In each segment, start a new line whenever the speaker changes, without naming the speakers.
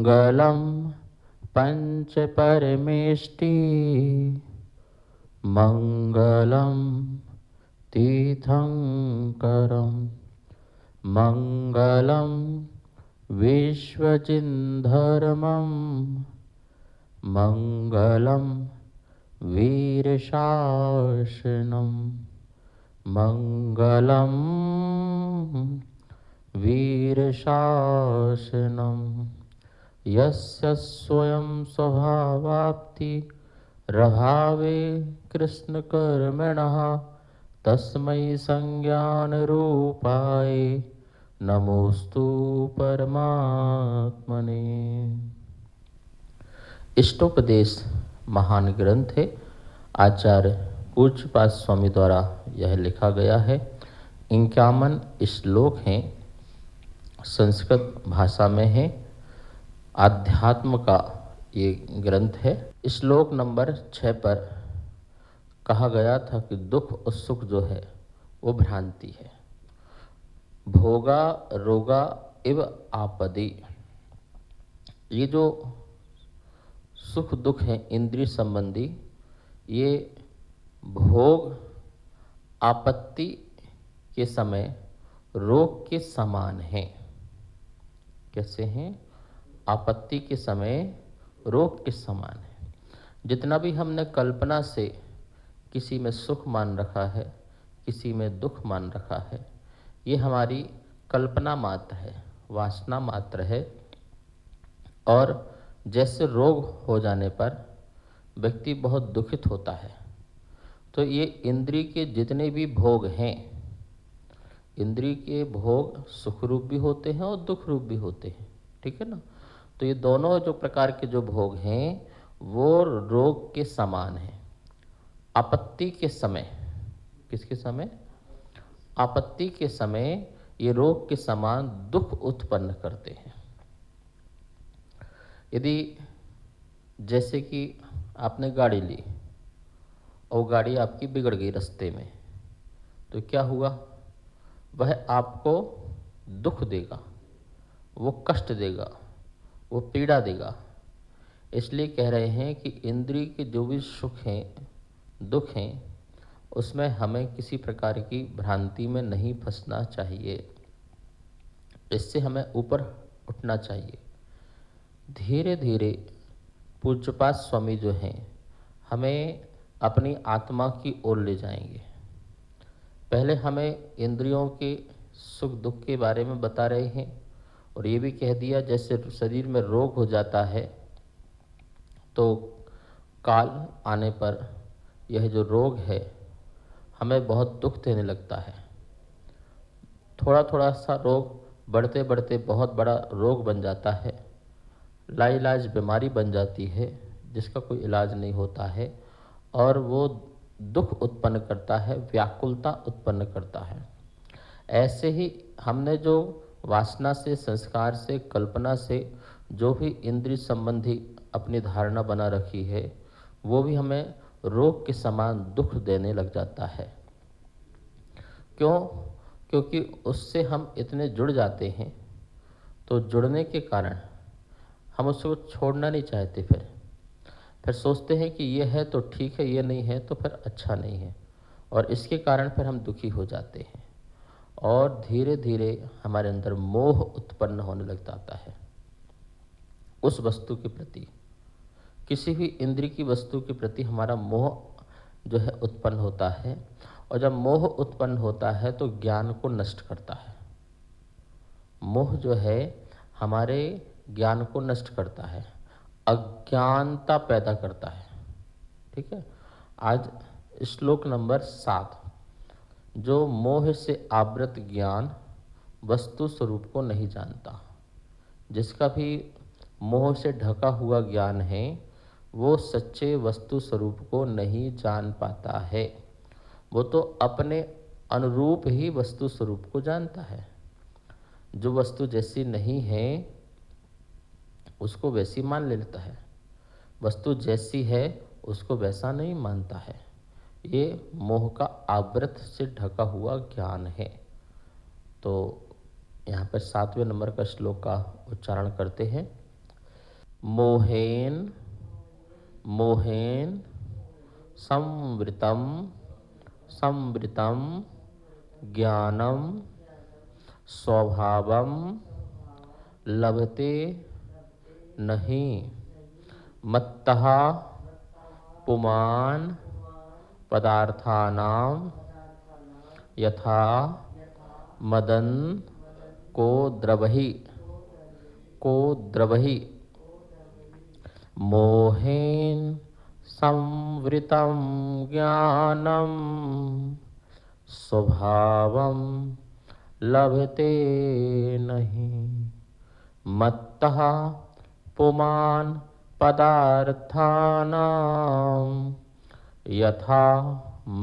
मङ्गलं पञ्चपरमेष्टि मङ्गलं तीर्थङ्करं मङ्गलं विश्वचिन्धर्मं मङ्गलं वीरशासनं मङ्गलं वीरशासनं यस्य स्वयं स्वभावाप्ति रभावे कृष्णकर्मणः तस्मै संज्ञानरूपाय नमोस्तु परमात्मने। इष्टोपदेश महान ग्रंथ है। आचार्य पूज्यपाद स्वामी द्वारा यह लिखा गया है। 51 श्लोक हैं, संस्कृत भाषा में है। आध्यात्म का ये ग्रंथ है। श्लोक नंबर 6 पर कहा गया था कि दुख और सुख जो है वो भ्रांति है। भोगा रोगा इव आपदि। ये जो सुख दुख है इंद्रिय संबंधी, ये भोग आपत्ति के समय रोग के समान हैं। कैसे हैं? आपत्ति के समय रोग के समान है। जितना भी हमने कल्पना से किसी में सुख मान रखा है, किसी में दुख मान रखा है, ये हमारी कल्पना मात्र है, वासना मात्र है। और जैसे रोग हो जाने पर व्यक्ति बहुत दुखित होता है, तो ये इंद्रिय के जितने भी भोग हैं, इंद्रिय के भोग सुख रूप भी होते हैं और दुख रूप भी होते हैं, ठीक है ना। तो ये दोनों जो प्रकार के जो भोग हैं वो रोग के समान हैं। आपत्ति के समय, किसके समय? आपत्ति के समय ये रोग के समान दुख उत्पन्न करते हैं। यदि जैसे कि आपने गाड़ी ली और गाड़ी आपकी बिगड़ गई रास्ते में, तो क्या हुआ? वह आपको दुख देगा, वो कष्ट देगा, वो पीड़ा देगा। इसलिए कह रहे हैं कि इंद्रिय के जो भी सुख हैं दुख हैं, उसमें हमें किसी प्रकार की भ्रांति में नहीं फंसना चाहिए। इससे हमें ऊपर उठना चाहिए। धीरे धीरे पूज्यपाद स्वामी जो हैं हमें अपनी आत्मा की ओर ले जाएंगे। पहले हमें इंद्रियों के सुख दुख के बारे में बता रहे हैं और ये भी कह दिया जैसे शरीर में रोग हो जाता है तो काल आने पर यह जो रोग है हमें बहुत दुख देने लगता है। थोड़ा थोड़ा सा रोग बढ़ते बढ़ते बहुत बड़ा रोग बन जाता है, लाइलाज बीमारी बन जाती है जिसका कोई इलाज नहीं होता है, और वो दुख उत्पन्न करता है, व्याकुलता उत्पन्न करता है। ऐसे ही हमने जो वासना से, संस्कार से, कल्पना से जो भी इंद्रिय संबंधी अपनी धारणा बना रखी है वो भी हमें रोग के समान दुख देने लग जाता है। क्यों? क्योंकि उससे हम इतने जुड़ जाते हैं, तो जुड़ने के कारण हम उसको छोड़ना नहीं चाहते। फिर सोचते हैं कि ये है तो ठीक है, ये नहीं है तो फिर अच्छा नहीं है, और इसके कारण फिर हम दुखी हो जाते हैं और धीरे धीरे हमारे अंदर मोह उत्पन्न होने लग जाता है उस वस्तु के प्रति। किसी भी इंद्रिय की वस्तु के प्रति हमारा मोह जो है उत्पन्न होता है, और जब मोह उत्पन्न होता है तो ज्ञान को नष्ट करता है। मोह जो है हमारे ज्ञान को नष्ट करता है, अज्ञानता पैदा करता है, ठीक है। आज श्लोक नंबर 7, जो मोह से आवृत ज्ञान वस्तु स्वरूप को नहीं जानता। जिसका भी मोह से ढका हुआ ज्ञान है वो सच्चे वस्तु स्वरूप को नहीं जान पाता है। वो तो अपने अनुरूप ही वस्तु स्वरूप को जानता है। जो वस्तु जैसी नहीं है उसको वैसी मान लेता है, वस्तु जैसी है उसको वैसा नहीं मानता है। ये मोह का आवृत से ढका हुआ ज्ञान है। तो यहाँ पर 7वें नंबर का श्लोक का उच्चारण करते हैं। मोहेन मोहेन संवृतम संवृतम ज्ञानम स्वभावम लभते नहीं मत्तः पुमान् पदार्थानां यथा मदन को द्रवहि मोहेन संवृतं ज्ञानं स्वभावं लभते नहीं मत्तः पुमान् पदार्थानां यथा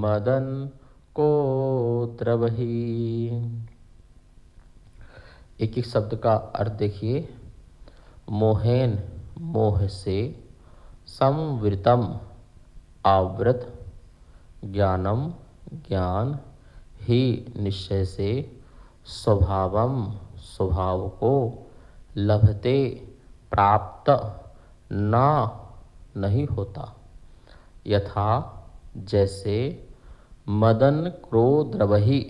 मदन को द्रवहि। एक एक शब्द का अर्थ देखिए। मोहेन मोह से, संवृतम आवृत, ज्ञानम ज्ञान, ही निश्चय से, स्वभावम स्वभाव को, लभते प्राप्त ना नहीं होता, यथा जैसे, मदन क्रोधरवहि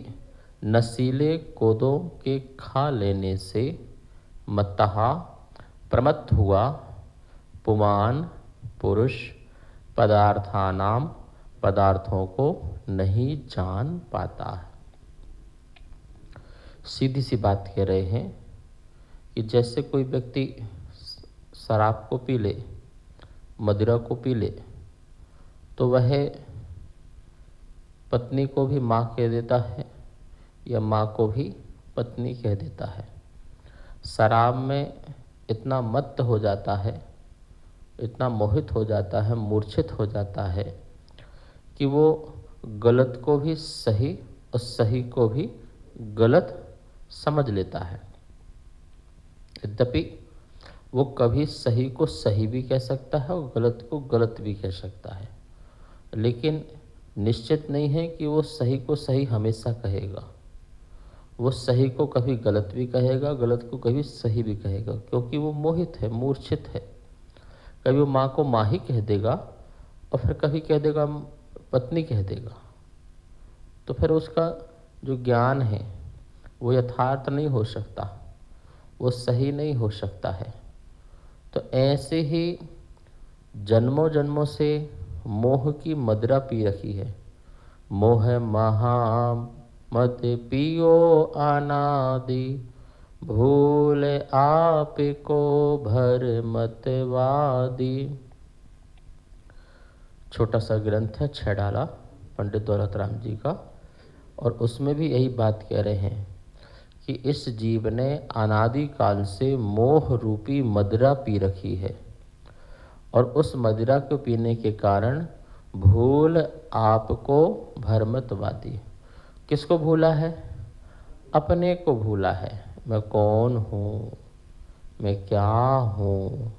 नशीले कोदों के खा लेने से, मत्तः प्रमत्त हुआ, पुमान पुरुष, पदार्थानाम पदार्थों को नहीं जान पाता है। सीधी सी बात कह रहे हैं कि जैसे कोई व्यक्ति शराब को पी ले, मदिरा को पी ले, तो वह पत्नी को भी माँ कह देता है या माँ को भी पत्नी कह देता है। शराब में इतना मत्त हो जाता है, इतना मोहित हो जाता है, मूर्छित हो जाता है कि वो गलत को भी सही और सही को भी गलत समझ लेता है। यद्यपि वो कभी सही को सही भी कह सकता है और गलत को गलत भी कह सकता है, लेकिन निश्चित नहीं है कि वो सही को सही हमेशा कहेगा। वो सही को कभी गलत भी कहेगा, गलत को कभी सही भी कहेगा, क्योंकि वो मोहित है, मूर्छित है। कभी वो माँ को माँ ही कह देगा और फिर कभी कह देगा पत्नी कह देगा, तो फिर उसका जो ज्ञान है वो यथार्थ नहीं हो सकता, वो सही नहीं हो सकता है। तो ऐसे ही जन्मों जन्मों से मोह की मदिरा पी रखी है। मोह महा मत पियो अनादि, भूल आप को भर मतवादी। छोटा सा ग्रंथ है, 6 डाला, पंडित दौलत राम जी का, और उसमें भी यही बात कह रहे हैं कि इस जीव ने अनादि काल से मोह रूपी मदिरा पी रखी है, और उस मदिरा को पीने के कारण भूल आपको भरमतवादी। किसको भूला है? अपने को भूला है। मैं कौन हूँ, मैं क्या हूँ,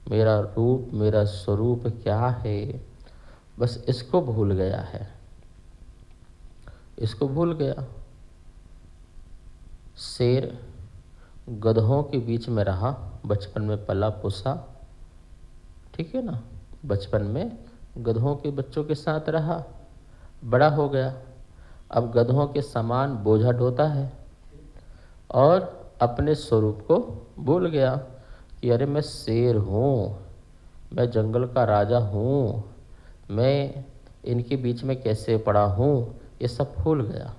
मेरा रूप मेरा स्वरूप क्या है, बस इसको भूल गया है, इसको भूल गया। शेर गधों के बीच में रहा, बचपन में पला पोसा, ठीक है ना, बचपन में गधों के बच्चों के साथ रहा, बड़ा हो गया, अब गधों के समान बोझा ढोता है और अपने स्वरूप को भूल गया कि अरे मैं शेर हूँ, मैं जंगल का राजा हूँ, मैं इनके बीच में कैसे पड़ा हूँ, ये सब भूल गया।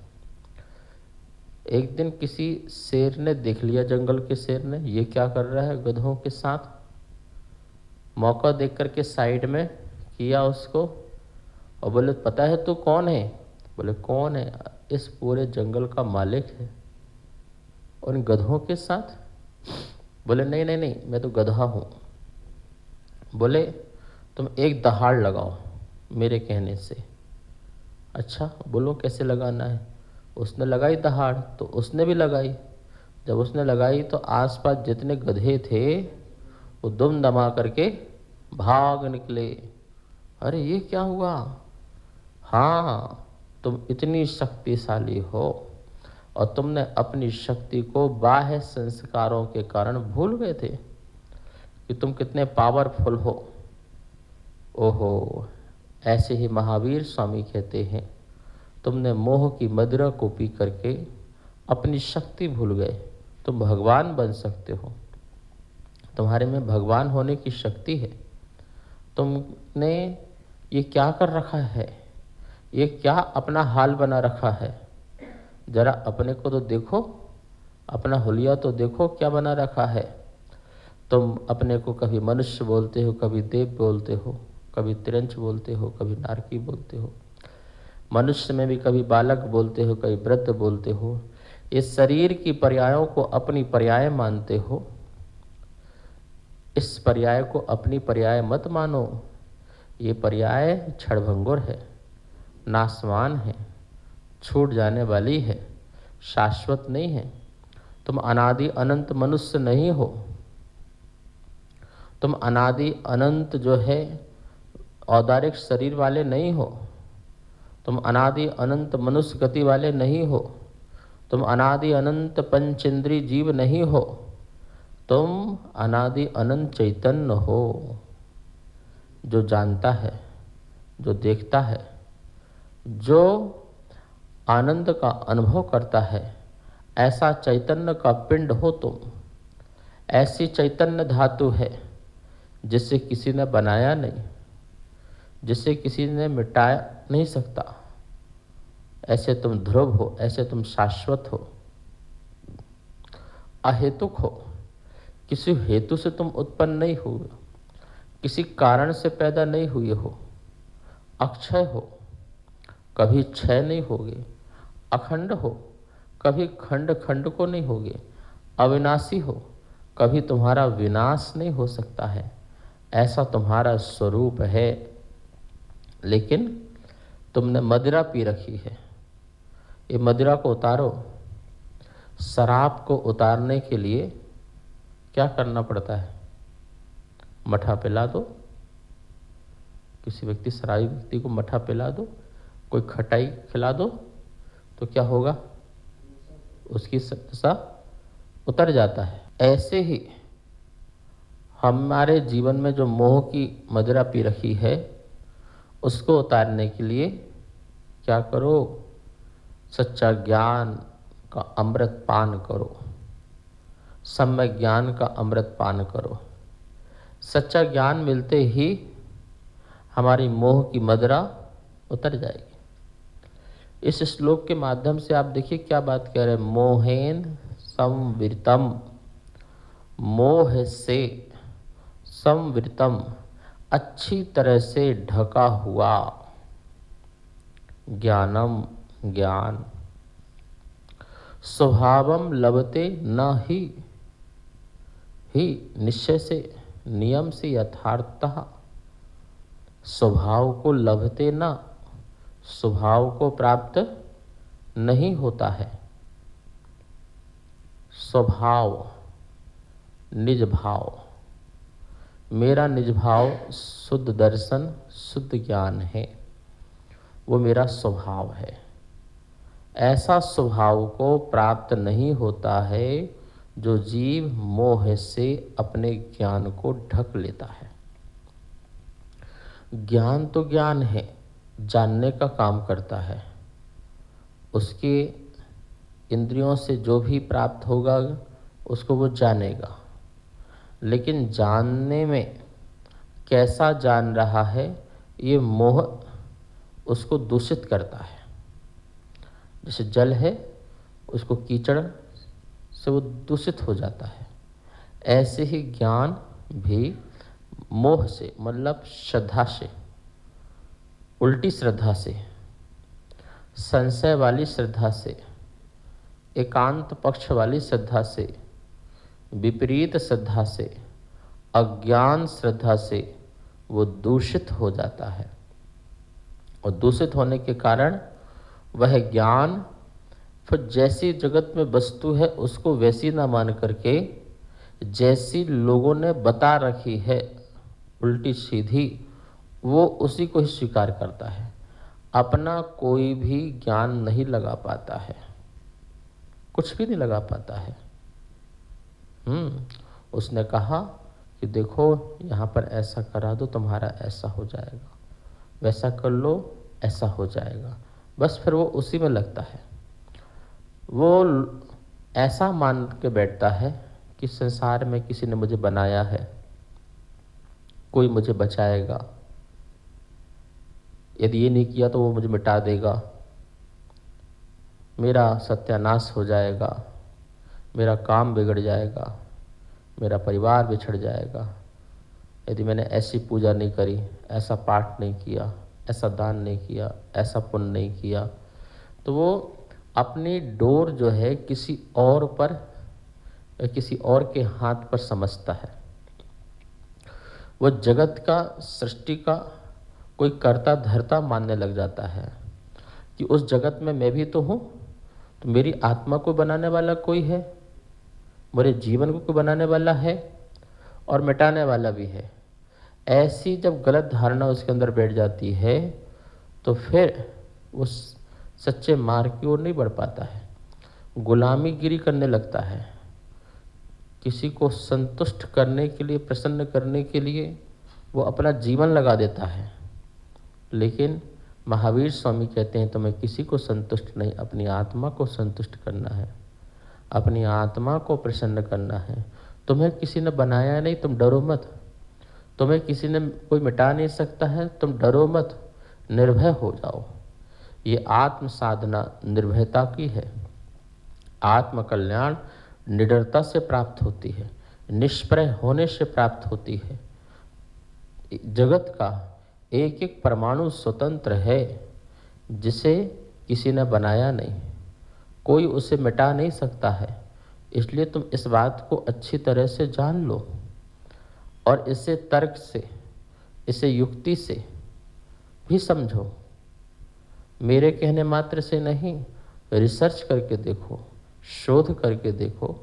एक दिन किसी शेर ने देख लिया, जंगल के शेर ने, ये क्या कर रहा है गधों के साथ। मौका देख करके साइड में किया उसको और बोले पता है तू कौन है? बोले कौन है? इस पूरे जंगल का मालिक है। और गधों के साथ? बोले नहीं नहीं नहीं, मैं तो गधा हूँ। बोले तुम एक दहाड़ लगाओ मेरे कहने से। अच्छा, बोलो कैसे लगाना है? उसने लगाई दहाड़, तो उसने भी लगाई। जब उसने लगाई तो आसपास जितने गधे थे वो दुम दमा करके भाग निकले। अरे ये क्या हुआ? हाँ, तुम इतनी शक्तिशाली हो और तुमने अपनी शक्ति को बाह्य संस्कारों के कारण भूल गए थे। कि तुम कितने पावरफुल हो। ओहो, ऐसे ही महावीर स्वामी कहते हैं, तुमने मोह की मदिरा को पी करके अपनी शक्ति भूल गए। तुम भगवान बन सकते हो, तुम्हारे में भगवान होने की शक्ति है। तुमने ये क्या कर रखा है, ये क्या अपना हाल बना रखा है। जरा अपने को तो देखो, अपना हुलिया तो देखो क्या बना रखा है। तुम अपने को कभी मनुष्य बोलते हो, कभी देव बोलते हो, कभी तिरंच बोलते हो, कभी नारकी बोलते हो। मनुष्य में भी कभी बालक बोलते हो, कभी वृद्ध बोलते हो। इस शरीर की पर्यायों को अपनी पर्याय मानते हो। इस पर्याय को अपनी पर्याय मत मानो। ये पर्याय क्षणभंगुर है, नासवान है, छूट जाने वाली है, शाश्वत नहीं है। तुम अनादि अनंत मनुष्य नहीं हो। तुम अनादि अनंत जो है औदारिक शरीर वाले नहीं हो। तुम अनादि अनंत मनुष्य गति वाले नहीं हो। तुम अनादि अनंत पंचेंद्री जीव नहीं हो। तुम अनादि अनंत चैतन्य हो, जो जानता है, जो देखता है, जो आनंद का अनुभव करता है। ऐसा चैतन्य का पिंड हो तुम। ऐसी चैतन्य धातु है जिसे किसी ने बनाया नहीं, जिसे किसी ने मिटाया नहीं सकता। ऐसे तुम ध्रुव हो, ऐसे तुम शाश्वत हो, अहेतुक हो। किसी हेतु से तुम उत्पन्न नहीं हुए, किसी कारण से पैदा नहीं हुए हो। अक्षय हो, कभी क्षय नहीं होगे। अखंड हो, कभी खंड खंड को नहीं होगे। अविनाशी हो, कभी तुम्हारा विनाश नहीं हो सकता है। ऐसा तुम्हारा स्वरूप है। लेकिन तुमने मदिरा पी रखी है। ये मदिरा को उतारो। शराब को उतारने के लिए क्या करना पड़ता है? मठा पिला दो। किसी व्यक्ति, शराबी व्यक्ति को मठा पिला दो, कोई खटाई खिला दो, तो क्या होगा? उसकी नशा उतर जाता है। ऐसे ही हमारे जीवन में जो मोह की मदिरा पी रखी है, उसको उतारने के लिए क्या करो? सच्चा ज्ञान का अमृत पान करो। सम्यक ज्ञान का अमृत पान करो। सच्चा ज्ञान मिलते ही हमारी मोह की मदिरा उतर जाएगी। इस श्लोक के माध्यम से आप देखिए क्या बात कह रहे हैं। मोहेन संवृतम, मोह से संवृतम, अच्छी तरह से ढका हुआ। ज्ञानम, ज्ञान। स्वभावम लभते न ही निश्चय से, नियम से, यथार्थतः। स्वभाव को लभते न, स्वभाव को प्राप्त नहीं होता है। स्वभाव, निज भाव। मेरा निज भाव शुद्ध दर्शन, शुद्ध ज्ञान है, वो मेरा स्वभाव है। ऐसा स्वभाव को प्राप्त नहीं होता है जो जीव मोह से अपने ज्ञान को ढक लेता है। ज्ञान तो ज्ञान है, जानने का काम करता है। उसके इंद्रियों से जो भी प्राप्त होगा उसको वो जानेगा। लेकिन जानने में कैसा जान रहा है, ये मोह उसको दूषित करता है। जैसे जल है, उसको कीचड़ से वो दूषित हो जाता है। ऐसे ही ज्ञान भी मोह से, मतलब श्रद्धा से, उल्टी श्रद्धा से, संशय वाली श्रद्धा से, एकांत पक्ष वाली श्रद्धा से, विपरीत श्रद्धा से, अज्ञान श्रद्धा से वो दूषित हो जाता है। और दूषित होने के कारण वह ज्ञान फिर जैसी जगत में वस्तु है उसको वैसी ना मान करके, जैसी लोगों ने बता रखी है उल्टी सीधी, वो उसी को ही स्वीकार करता है। अपना कोई भी ज्ञान नहीं लगा पाता है, कुछ भी नहीं लगा पाता है। उसने कहा कि कि देखो यहाँ पर ऐसा करा दो, तुम्हारा ऐसा हो जाएगा, वैसा कर लो, ऐसा हो जाएगा। बस फिर वो उसी में लगता है। वो ऐसा मान के बैठता है कि संसार में किसी ने मुझे बनाया है, कोई मुझे बचाएगा, यदि ये नहीं किया तो वो मुझे मिटा देगा, मेरा सत्यानाश हो जाएगा, मेरा काम बिगड़ जाएगा, मेरा परिवार बिछड़ जाएगा, यदि मैंने ऐसी पूजा नहीं करी, ऐसा पाठ नहीं किया, ऐसा दान नहीं किया, ऐसा पुण्य नहीं किया। तो वो अपनी डोर जो है किसी और पर, किसी और के हाथ पर समझता है। वो जगत का, सृष्टि का कोई कर्ता धर्ता मानने लग जाता है कि उस जगत में मैं भी तो हूँ, तो मेरी आत्मा को बनाने वाला कोई है, मेरे जीवन को कोई बनाने वाला है और मिटाने वाला भी है। ऐसी जब गलत धारणा उसके अंदर बैठ जाती है तो फिर उस सच्चे मार्ग की ओर नहीं बढ़ पाता है, गुलामीगिरी करने लगता है। किसी को संतुष्ट करने के लिए, प्रसन्न करने के लिए वो अपना जीवन लगा देता है। लेकिन महावीर स्वामी कहते हैं तुम्हें किसी को संतुष्ट नहीं, अपनी आत्मा को संतुष्ट करना है, अपनी आत्मा को प्रसन्न करना है। तुम्हें किसी ने बनाया नहीं, तुम डरो मत। तुम्हें किसी ने कोई मिटा नहीं सकता है, तुम डरो मत, निर्भय हो जाओ। ये आत्म साधना निर्भयता की है। आत्म कल्याण निडरता से प्राप्त होती है, निष्प्रय होने से प्राप्त होती है। जगत का एक एक परमाणु स्वतंत्र है, जिसे किसी ने बनाया नहीं, कोई उसे मिटा नहीं सकता है। इसलिए तुम इस बात को अच्छी तरह से जान लो और इसे तर्क से, इसे युक्ति से भी समझो। मेरे कहने मात्र से नहीं, रिसर्च करके देखो, शोध करके देखो,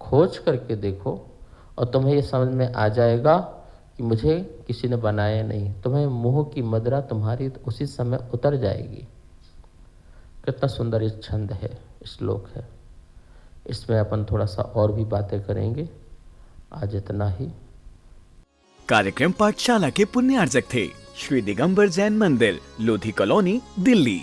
खोज करके देखो और तुम्हें ये समझ में आ जाएगा कि मुझे किसी ने बनाया नहीं। तुम्हें मोह की मदिरा तुम्हारी उसी समय उतर जाएगी। कितना सुंदर ये छंद है, श्लोक है। इसमें अपन थोड़ा सा और भी बातें करेंगे। आज इतना ही।
कार्यक्रम पाठशाला के पुण्यार्जक थे श्री दिगंबर जैन मंदिर, लोधी कॉलोनी, दिल्ली।